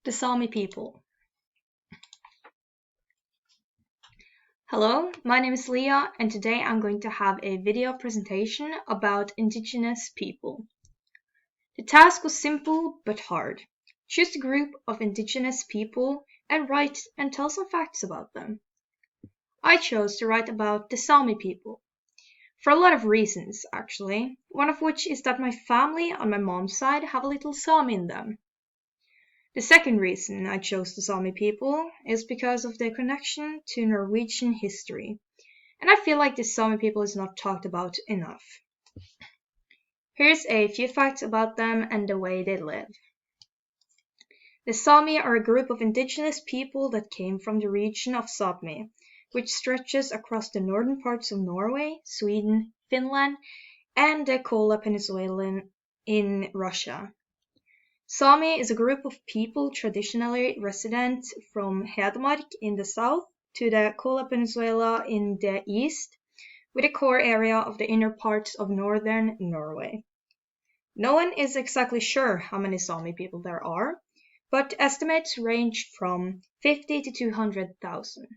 The Sami people. Hello, my name is Leah, and today I'm going to have a video presentation about indigenous people. The task was simple but hard. Choose a group of indigenous people and write and tell some facts about them. I chose to write about the Sami people. For a lot of reasons, actually, one of which is that my family on my mom's side have a little Sami in them. The second reason I chose the Sami people is because of their connection to Norwegian history, and I feel like the Sami people is not talked about enough. Here's a few facts about them and the way they live. The Sami are a group of indigenous people that came from the region of Sami, which stretches across the northern parts of Norway, Sweden, Finland, and the Kola Peninsula in Russia. Sami is a group of people traditionally resident from Hedmark in the south to the Kola Peninsula in the east, with a core area of the inner parts of northern Norway. No one is exactly sure how many Sami people there are, but estimates range from 50 to 200,000.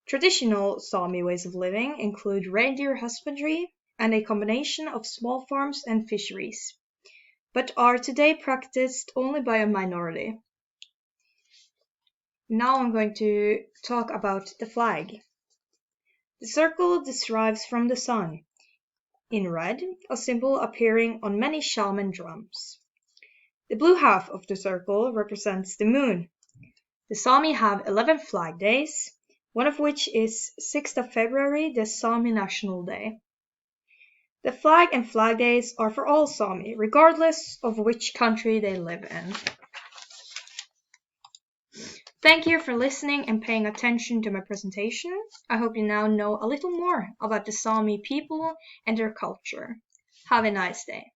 Traditional Sami ways of living include reindeer husbandry and a combination of small farms and fisheries, but are today practiced only by a minority. Now I'm going to talk about the flag. The circle derives from the sun, in red, a symbol appearing on many shaman drums. The blue half of the circle represents the moon. The Sami have 11 flag days, one of which is 6th of February, the Sami National Day. The flag and flag days are for all Sami, regardless of which country they live in. Thank you for listening and paying attention to my presentation. I hope you now know a little more about the Sami people and their culture. Have a nice day.